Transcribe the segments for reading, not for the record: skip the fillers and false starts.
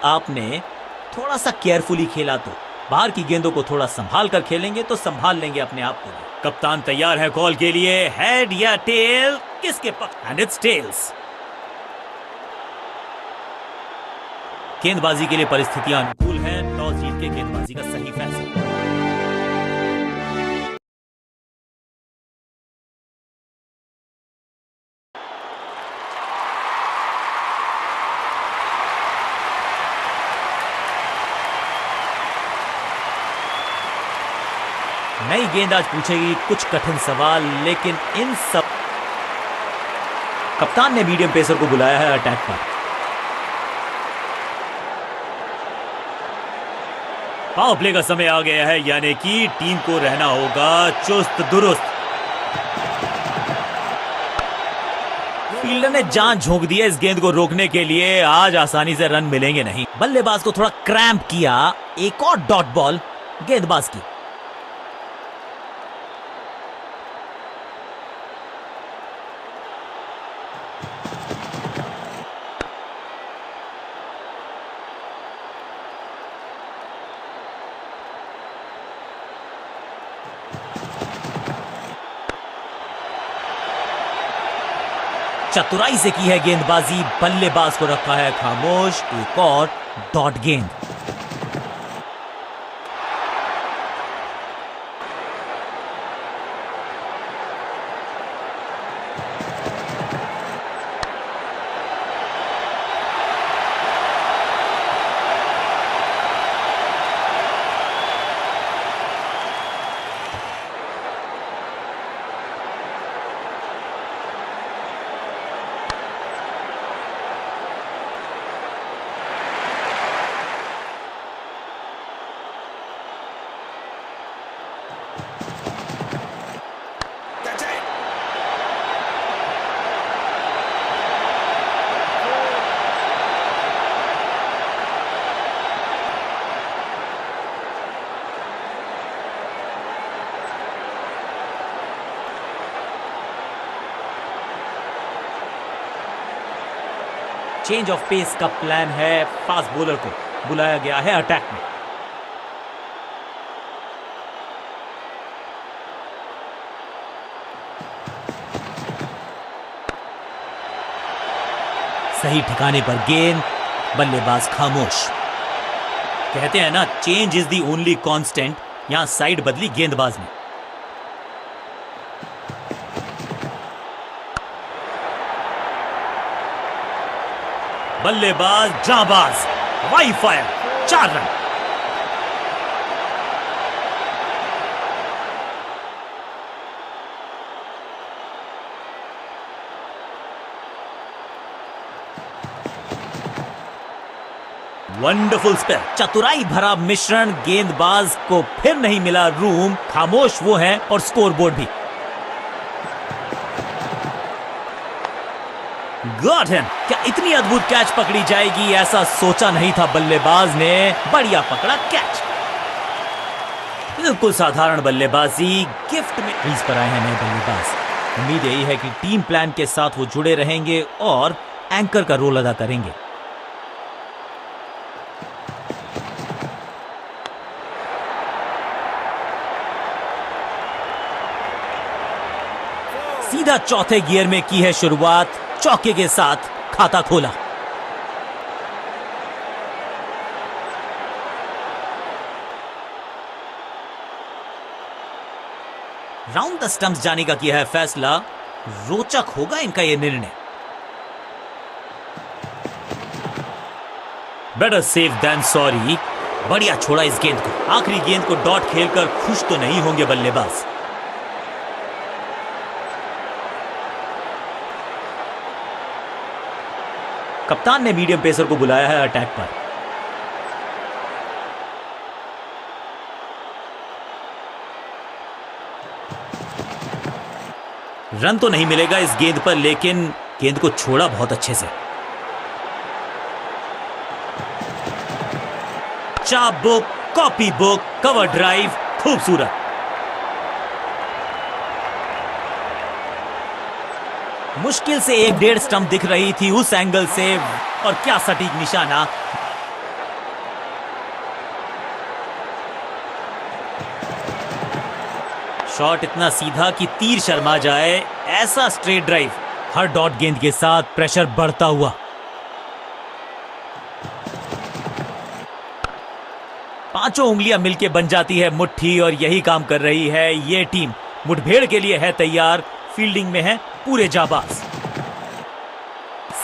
आपने थोड़ा सा केयरफुली खेला तो, बाहर की गेंदों को थोड़ा संभाल कर खेलेंगे तो संभाल लेंगे अपने आप को। कप्तान तैयार है कॉल के लिए, हेड या टेल, किसके पक्ष? And it's tails. गेंदबाजी के लिए परिस्थितियां अनुकूल हैं, टॉस जीत के गेंदबाजी का सही फैसला। नई गेंद आज पूछेगी कुछ कठिन सवाल, लेकिन इन सब कप्तान ने मीडियम पेसर को बुलाया है अटैक पर। पावर प्ले का समय आ गया है, यानी कि टीम को रहना होगा चुस्त दुरुस्त। फील्डर ने जान झोंक दी है इस गेंद को रोकने के लिए, आज आसानी से रन मिलेंगे नहीं। बल्लेबाज को थोड़ा क्रैम्प किया, एक और डॉट बॉल गेंदबाज की। चतुराई से की है गेंदबाजी, बल्लेबाज को रखा है खामोश, एक और डॉट गेंद। चेंज ऑफ पेस का प्लान है, फास्ट बॉलर को बुलाया गया है अटैक में। सही ठिकाने पर गेंद, बल्लेबाज खामोश। कहते हैं ना, change is the only constant. यहां साइड बदली गेंदबाज ने। बल्लेबाज जाबाज, वाई फायर, 4 रन। वंडरफुल स्पेल, चतुराई भरा मिश्रण। गेंदबाज को फिर नहीं मिला रूम, खामोश वो है और स्कोरबोर्ड भी। Got him. क्या इतनी अद्भुत कैच पकड़ी जाएगी, ऐसा सोचा नहीं था बल्लेबाज ने। बढ़िया पकड़ा कैच। बिल्कुल साधारण बल्लेबाजी, गिफ्ट में क्रीज पर आए हैं नए बल्लेबाज। उम्मीद यही है कि टीम प्लान के साथ वो जुड़े रहेंगे और एंकर का रोल अदा करेंगे। सीधा चौथे गियर में की है शुरुआत, चौके के साथ खाता खोला। राउंड द स्टंप्स जाने का किया है फैसला। रोचक होगा इनका यह निर्णय। Better safe than sorry. बढ़िया छोड़ा इस गेंद को। आखिरी गेंद को डॉट खेलकर खुश तो नहीं होंगे बल्लेबाज। कप्तान ने मीडियम पेसर को बुलाया है अटैक पर। रन तो नहीं मिलेगा इस गेंद पर, लेकिन गेंद को छोड़ा बहुत अच्छे से। चाप book, copy book, cover drive, खूबसूरत। मुश्किल से 1-1.5 स्टंप दिख रही थी उस एंगल से, और क्या सटीक निशाना। शॉट इतना सीधा कि तीर शर्मा जाए, ऐसा स्ट्रेट ड्राइव। हर डॉट गेंद के साथ प्रेशर बढ़ता हुआ। पांचों उंगलियां मिलके बन जाती है मुट्ठी और यही काम कर रही है ये टीम। मुठभेड़ के लिए है तैयार, फील्डिंग में है पूरे जाबाज।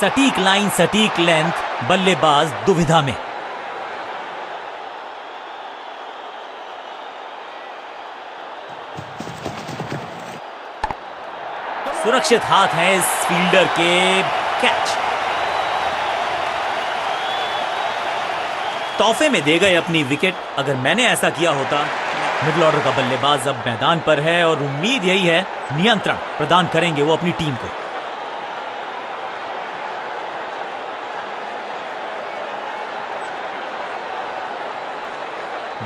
सटीक लाइन, सटीक लेंथ, बल्लेबाज दुविधा में। सुरक्षित हाथ है इस फील्डर के, कैच। तोहफे में दे गए अपनी विकेट। अगर मैंने ऐसा किया होता। मिडिल ऑर्डर का बल्लेबाज अब मैदान पर है और उम्मीद यही है नियंत्रण प्रदान करेंगे वो अपनी टीम को।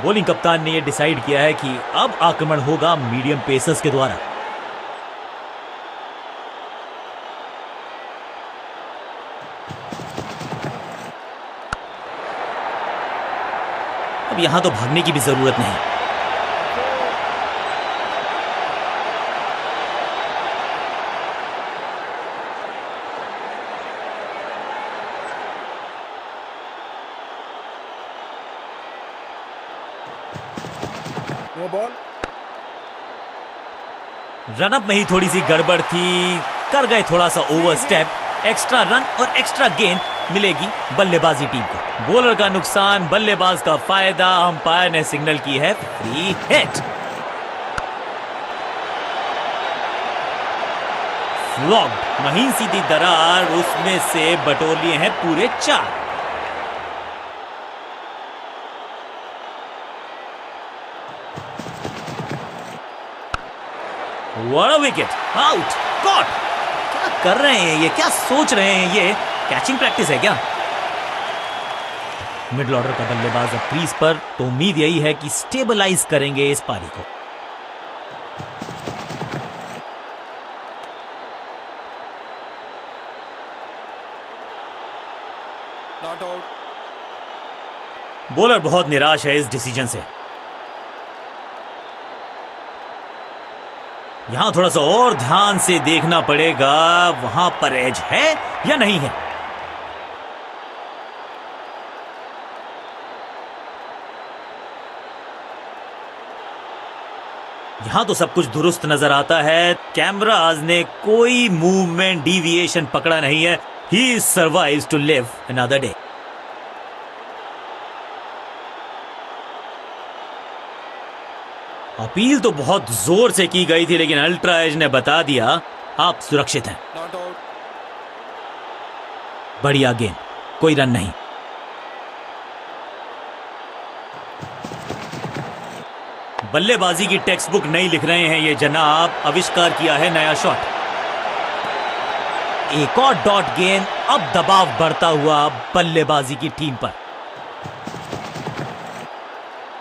बॉलिंग कप्तान ने यह डिसाइड किया है कि अब आक्रमण होगा मीडियम पेसर्स के द्वारा। अब यहां तो भागने की भी जरूरत नहीं। No ball. रनअप में ही थोड़ी सी गड़बड़ थी, कर गए थोड़ा सा ओवर स्टेप। एक्स्ट्रा रन और एक्स्ट्रा गेंद मिलेगी बल्लेबाजी टीम को। बॉलर का नुकसान, बल्लेबाज का फायदा। अंपायर ने सिग्नल की है फ्री हिट। फ्लॉग्ड, महीन सीधी दरार, उसमें से बटोर लिए हैं पूरे 4। What a wicket! Out! Caught! क्या कर रहे हैं ये, क्या सोच रहे हैं ये? कैचिंग प्रैक्टिस है क्या? मिडिल ऑर्डर का बल्लेबाज अब क्रीज पर, तो उम्मीद यही है कि स्टेबलाइज करेंगे इस पारी को। Not out. बॉलर बहुत निराश है इस डिसीजन से। यहां थोड़ा सा और ध्यान से देखना पड़ेगा, वहां पर एज है या नहीं है। यहां तो सब कुछ दुरुस्त नजर आता है। कैमराज ने कोई मूवमेंट डिविएशन पकड़ा नहीं है। He survives to live another day. Appeal तो बहुत जोर से की गई थी, लेकिन अल्ट्रा एज ने बता दिया आप सुरक्षित हैं। Not out. बढ़िया गेंद, कोई रन नहीं। बल्लेबाजी की टेक्स्ट बुक नहीं लिख रहे हैं ये जनाब, आविष्कार किया है नया शॉट। एक और डॉट गेंद, अब दबाव बढ़ता हुआ बल्लेबाजी की टीम पर।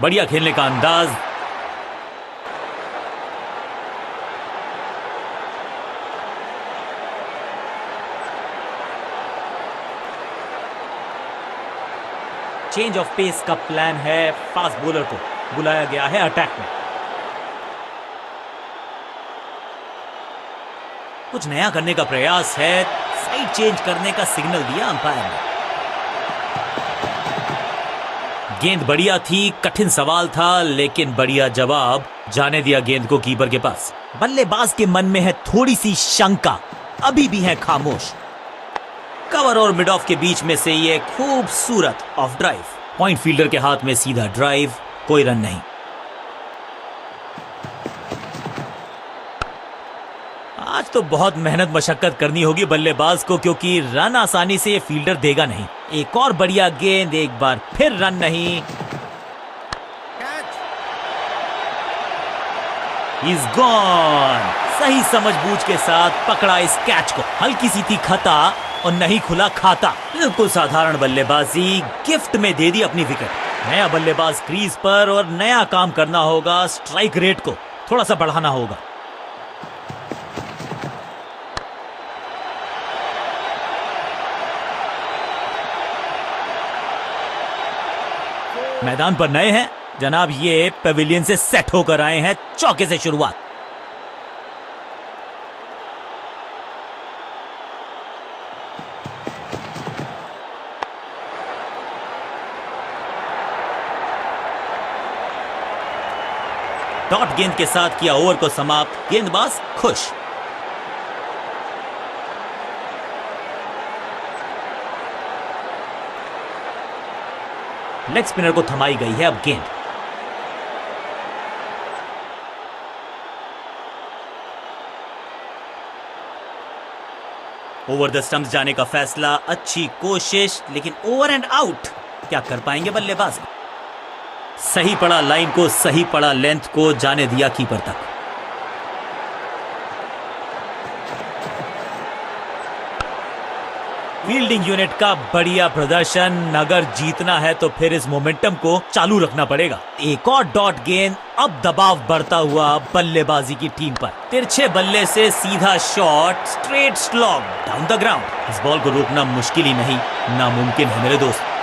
बढ़िया खेलने का अंदाज। चेंज ऑफ पेस का प्लान है। फास्ट बॉलर को बुलाया गया है अटैक में। कुछ नया करने का प्रयास है, साइड चेंज करने का सिग्नल दिया अंपायर ने। गेंद बढ़िया थी, कठिन सवाल था, लेकिन बढ़िया जवाब। जाने दिया गेंद को कीपर के पास। बल्लेबाज के मन में है थोड़ी सी शंका, अभी भी है खामोश। कवर और मिड ऑफ के बीच में से ये खूबसूरत ऑफ ड्राइव। पॉइंट फील्डर के हाथ में सीधा ड्राइव, कोई रन नहीं। आज तो बहुत मेहनत मशक्कत करनी होगी बल्लेबाज को, क्योंकि रन आसानी से ये फील्डर देगा नहीं। एक और बढ़िया गेंद, एक बार फिर रन नहीं। He's gone। सही समझबूझ के साथ पकड़ा इस कैच को। हल्की सी थी खता और नहीं खुला खाता। बिल्कुल साधारण बल्लेबाजी, गिफ्ट में दे दी अपनी विकेट। नया बल्लेबाज क्रीज पर और नया काम करना होगा। स्ट्राइक रेट को थोड़ा सा बढ़ाना होगा। मैदान पर नए हैं जनाब, ये पेविलियन से सेट होकर आए हैं। चौके से शुरुआत। डॉट गेंद के साथ किया ओवर को समाप्त, गेंदबाज खुश। लेग स्पिनर को थमाई गई है अब गेंद। ओवर द स्टंप्स जाने का फैसला, अच्छी कोशिश, लेकिन ओवर एंड आउट। क्या कर पाएंगे बल्लेबाज? सही पड़ा लाइन को, सही पड़ा लेंथ को, जाने दिया कीपर तक। फील्डिंग यूनिट का बढ़िया प्रदर्शन। अगर जीतना है तो फिर इस मोमेंटम को चालू रखना पड़ेगा। एक और डॉट गेंद, अब दबाव बढ़ता हुआ बल्लेबाजी की टीम पर। तिरछे बल्ले से सीधा shot, straight slog down the ground. इस बॉल को रोकना मुश्किल ही नहीं, नामुमकिन है मेरे दोस्त।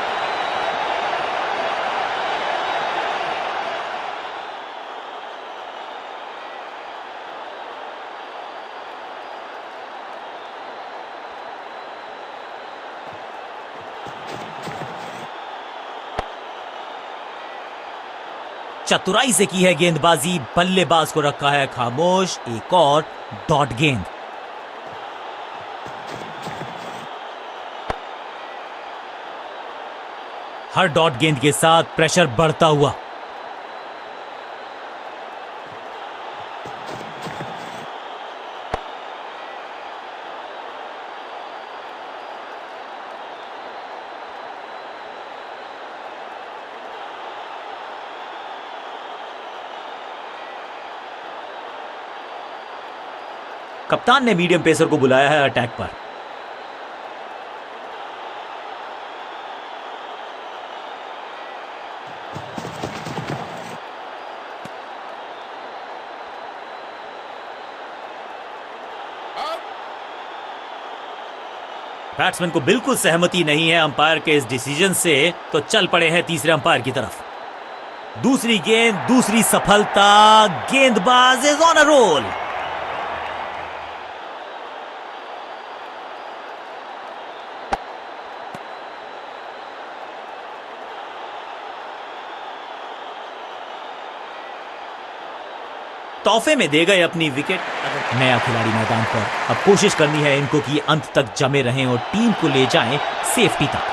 चतुराई से की है गेंदबाजी, बल्लेबाज को रखा है खामोश। एक और डॉट गेंद। हर डॉट गेंद के साथ प्रेशर बढ़ता हुआ। कप्तान ने मीडियम पेसर को बुलाया है अटैक पर। बैट्समैन को बिल्कुल सहमति नहीं है अंपायर के इस डिसीजन से, तो चल पड़े हैं तीसरे अंपायर की तरफ। दूसरी गेंद, दूसरी सफलता, गेंदबाज इज ऑन अ रोल। तोहफे में दे गए अपनी विकेट। नया खिलाड़ी मैदान पर, अब कोशिश करनी है इनको कि अंत तक जमे रहें और टीम को ले जाएं सेफ्टी तक।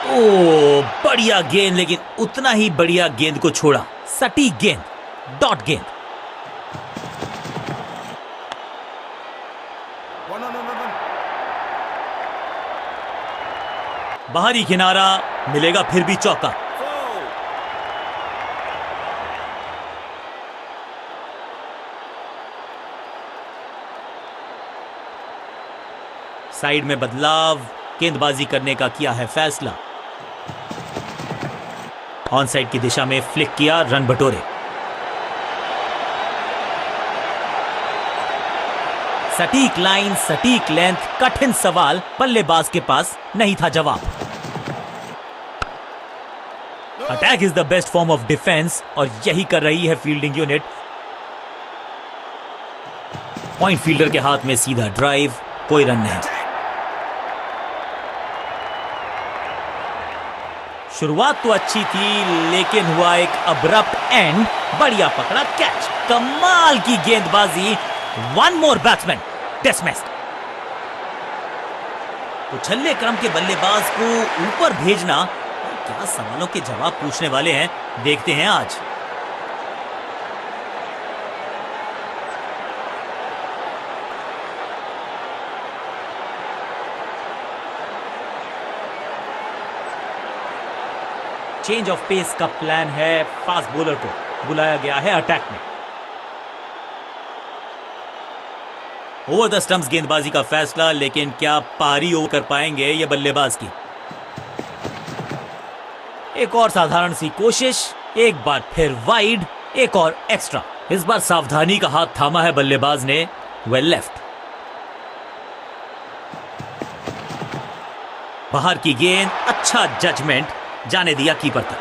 ओ बढ़िया गेंद, लेकिन उतना ही बढ़िया गेंद को छोड़ा। सटीक गेंद, डॉट गेंद। बाहरी किनारा, मिलेगा फिर भी चौका। साइड में बदलाव, गेंदबाजी करने का किया है फैसला। ऑन साइड की दिशा में फ्लिक किया, रन बटोरे। सटीक लाइन, सटीक लेंथ, कठिन सवाल, बल्लेबाज के पास नहीं था जवाब। Attack is the best form of defence, और यही कर रही है फील्डिंग यूनिट। पॉइंट फील्डर के हाथ में सीधा ड्राइव, कोई रन नहीं। शुरुआत तो अच्छी थी, लेकिन हुआ एक अब्रप्ट एंड। बढ़िया पकड़ा कैच, कमाल की गेंदबाजी। One more batsman dismissed. उछल्ले क्रम के बल्लेबाज को ऊपर भेजना, क्या सवालों के जवाब पूछने वाले हैं, देखते हैं आज। चेंज ऑफ पेस का प्लान है, फास्ट बॉलर को बुलाया गया है अटैक में। ओवर द स्टंप्स गेंदबाजी का फैसला, लेकिन क्या पारी ओवर कर पाएंगे ये बल्लेबाज की? एक और साधारण सी कोशिश, एक बार फिर वाइड, एक और एक्स्ट्रा। इस बार सावधानी का हाथ थामा है बल्लेबाज ने, वेल लेफ्ट। बाहर की गेंद, अच्छा जजमेंट, जाने दिया कीपर तक।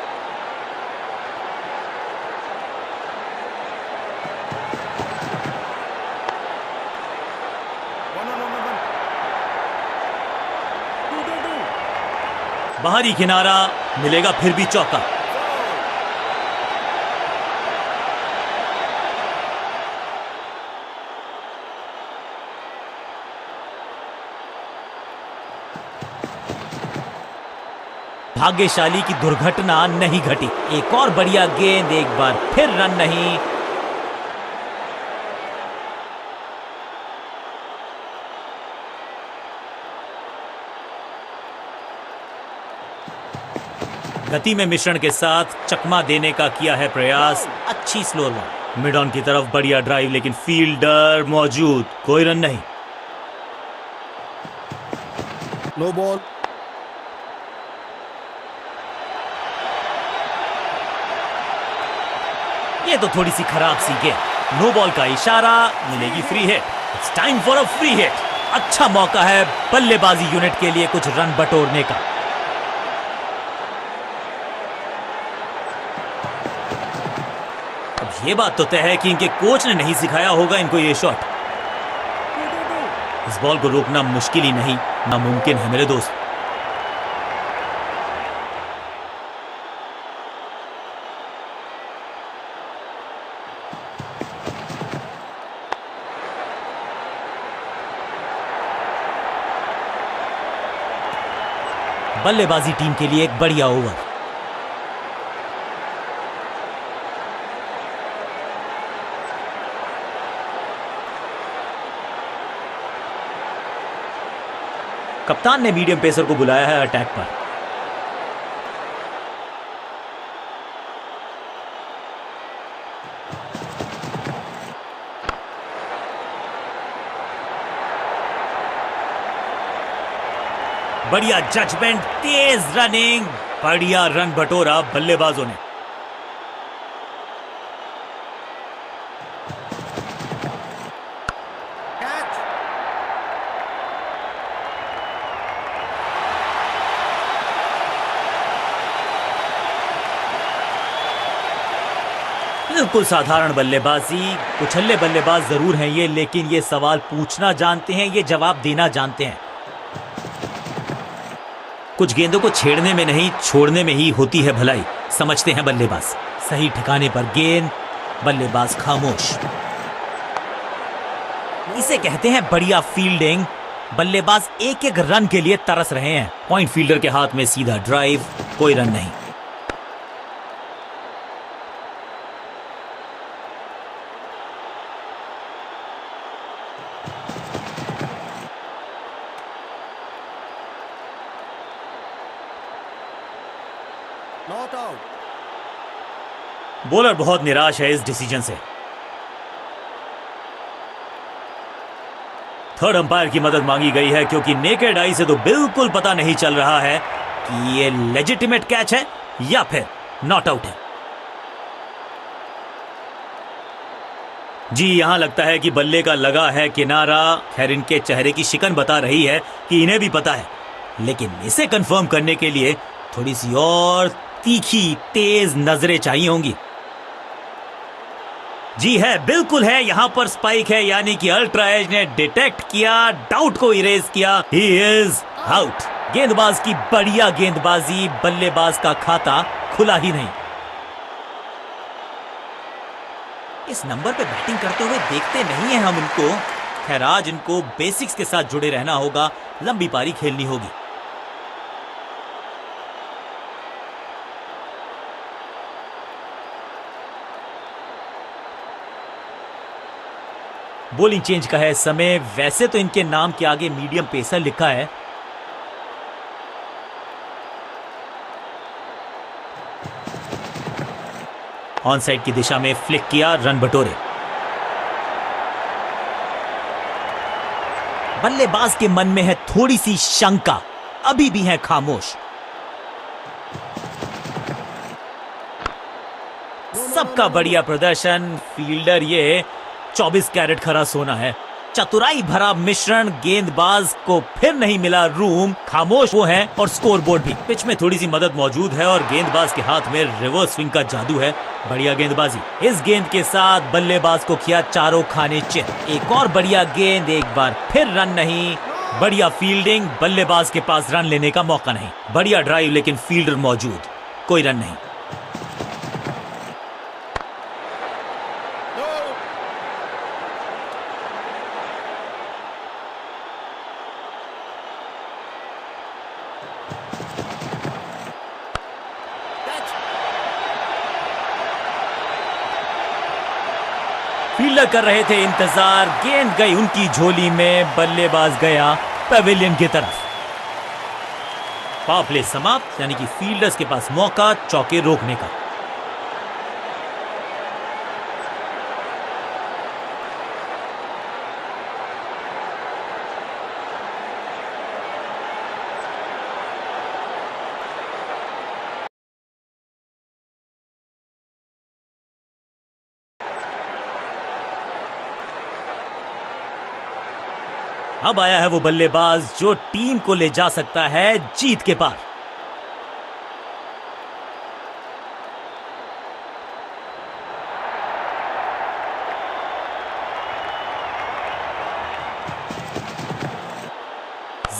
बाहरी किनारा, मिलेगा फिर भी चौका। भाग्यशाली की दुर्घटना नहीं घटी। एक और बढ़िया गेंद, एक बार फिर रन नहीं। गति में मिश्रण के साथ चकमा देने का किया है प्रयास। अच्छी स्लो रन, मिड ऑन की तरफ बढ़िया ड्राइव, लेकिन फील्डर मौजूद, कोई रन नहीं। No ball. ये तो थोड़ी सी खराब सी गेंद। नो बॉल का इशारा, मिलेगी free hit. It's time for a free hit. अच्छा मौका है बल्लेबाजी यूनिट के लिए कुछ रन बटोरने का। अब ये बात तो तय है कि इनके कोच ने नहीं सिखाया होगा इनको ये शॉट। इस बॉल को रोकना मुश्किल ही नहीं, नामुमकिन है मेरे दोस्त। बल्लेबाजी टीम के लिए एक बढ़िया ओवर। कप्तान ने मीडियम पेसर को बुलाया है अटैक पर। बढ़िया जजमेंट, तेज रनिंग, बढ़िया रन बटोरा बल्लेबाजों ने। कैच। बिल्कुल साधारण बल्लेबाजी, कुछल्ले बल्लेबाज जरूर हैं ये, लेकिन ये सवाल पूछना जानते हैं, ये जवाब देना जानते हैं। कुछ गेंदों को छेड़ने में नहीं, छोड़ने में ही होती है भलाई, समझते हैं बल्लेबाज। सही ठिकाने पर गेंद, बल्लेबाज खामोश। इसे कहते हैं बढ़िया फील्डिंग। बल्लेबाज एक एक रन के लिए तरस रहे हैं। पॉइंट फील्डर के हाथ में सीधा ड्राइव, कोई रन नहीं। Not out. बॉलर बहुत निराश है इस डिसीजन से। थर्ड अंपायर की मदद मांगी गई है, क्योंकि नेकेड आई से तो बिल्कुल पता नहीं चल रहा है कि ये लेजिटिमेट कैच है या फिर नॉट आउट है। जी, यहां लगता है कि बल्ले का लगा है किनारा। खैर, इनके चेहरे की शिकन बता रही है कि इन्हें भी पता है, लेकिन इसे कंफर्म करने के लिए थोड़ी सी और तीखी तेज नजरें चाहिए होंगी। जी है, बिल्कुल है, यहां पर स्पाइक है, यानी कि अल्ट्रा एज ने डिटेक्ट किया, डाउट को इरेज किया। He is out. गेंदबाज की बढ़िया गेंदबाजी, बल्लेबाज का खाता खुला ही नहीं। इस नंबर पे बैटिंग करते हुए देखते नहीं है हम इनको। खैर, आज इनको बेसिक्स के साथ जुड़े रहना होगा, लंबी पारी खेलनी होगी। बॉलिंग चेंज का है समय। वैसे तो इनके नाम के आगे मीडियम पेसर लिखा है। ऑन साइड की दिशा में फ्लिक किया, रन बटोरे। बल्लेबाज के मन में है थोड़ी सी शंका, अभी भी है खामोश। सबका बढ़िया प्रदर्शन। फील्डर ये 24 कैरेट खरा सोना है। चतुराई भरा मिश्रण। गेंदबाज को फिर नहीं मिला रूम, खामोश वो है, और स्कोर बोर्ड भी। पिच में थोड़ी सी मदद मौजूद है और गेंदबाज के हाथ में रिवर्स स्विंग का जादू है। बढ़िया गेंदबाजी। इस गेंद के साथ बल्लेबाज को किया चारों खाने चित। एक और बढ़िया गेंद, एक बार फिर रन नहीं। बढ़िया फील्डिंग, बल्लेबाज के पास रन लेने का मौका नहीं। बढ़िया ड्राइव, लेकिन फील्डर मौजूद, कोई रन नहीं। फील्डर कर रहे थे इंतजार, गेंद गई उनकी झोली में, बल्लेबाज गया पेविलियन की तरफ। पावर प्ले समाप्त, यानी कि फील्डर्स के पास मौका चौके रोकने का। अब आया है वो बल्लेबाज जो टीम को ले जा सकता है जीत के पार।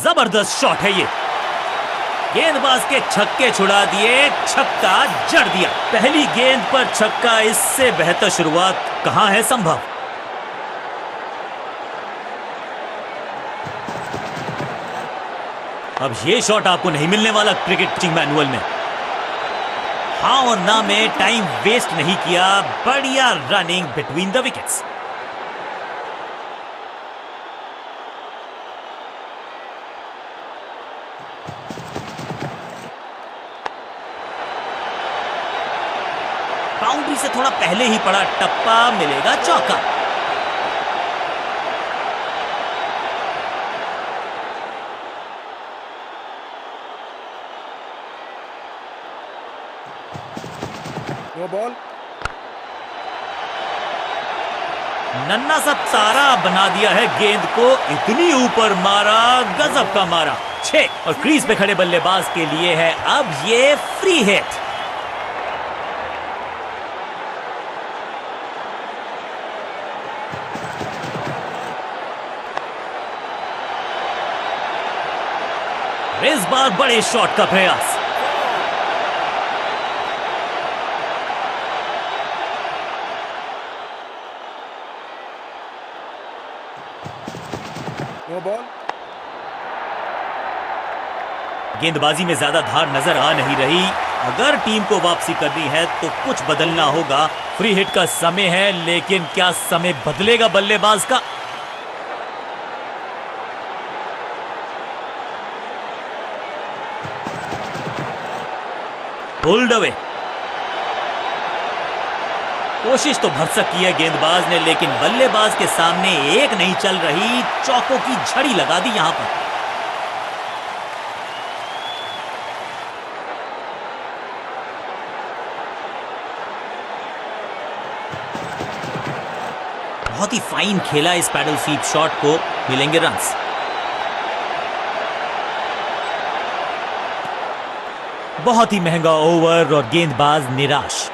जबरदस्त शॉट है ये, गेंदबाज के छक्के छुड़ा दिए, छक्का जड़ दिया। पहली गेंद पर छक्का, इससे बेहतर शुरुआत कहां है संभव। अब ये शॉट आपको नहीं मिलने वाला क्रिकेट मैनुअल में। हाँ और ना में टाइम वेस्ट नहीं किया, बढ़िया running between the wickets. Boundary से थोड़ा पहले ही पड़ा टप्पा, मिलेगा चौका। No ball. नन्ना सा तारा बना दिया है गेंद को, इतनी ऊपर मारा, गजब का मारा। 6 और क्रीज पे खड़े बल्लेबाज के लिए है अब ये फ्री हिट। इस बार बड़े शॉट का प्रयास। No ball. गेंदबाजी में ज्यादा धार नजर आ नहीं रही। अगर टीम को वापसी करनी है तो कुछ बदलना होगा। फ्री हिट का समय है, लेकिन क्या समय बदलेगा बल्लेबाज का? Pulled away. कोशिश तो भरसक की है गेंदबाज ने, लेकिन बल्लेबाज के सामने एक नहीं चल रही, चौकों की झड़ी लगा दी यहां पर। बहुत ही फाइन खेला इस पैडल स्वीप शॉट को, मिलेंगे रन्स। बहुत ही महंगा ओवर और गेंदबाज निराश।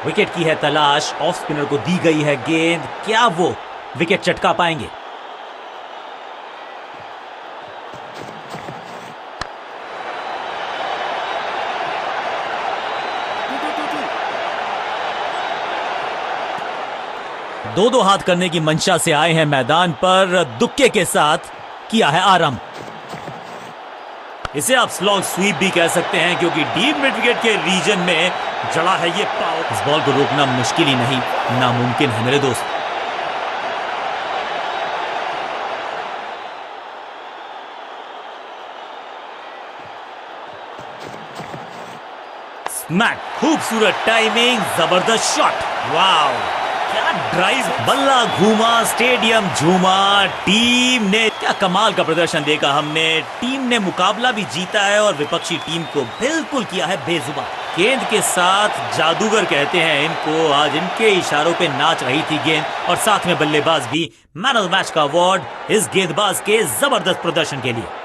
विकेट की है तलाश, ऑफ स्पिनर को दी गई है गेंद, क्या वो विकेट चटका पाएंगे? दो हाथ करने की मंशा से आए हैं मैदान पर, दुक्के के साथ किया है आरंभ। इसे आप स्लॉग स्वीप भी कह सकते हैं, क्योंकि डीप मिड विकेट के रीजन में जड़ा है ये पाव। इस बॉल को रोकना मुश्किल ही नहीं, नामुमकिन है मेरे दोस्त। स्मैक, खूबसूरत टाइमिंग, जबरदस्त शॉट, वाव क्या ड्राइव, बल्ला घूमा, स्टेडियम झूमा। टीम ने क्या कमाल का प्रदर्शन देखा हमने। टीम ने मुकाबला भी जीता है और विपक्षी टीम को बिल्कुल किया है बेजुबान। गेंद के साथ जादूगर कहते हैं इनको, आज इनके इशारों पे नाच रही थी गेंद, और साथ में बल्लेबाज भी। मैन ऑफ द मैच का अवार्ड इस गेंदबाज के जबरदस्त प्रदर्शन के लिए।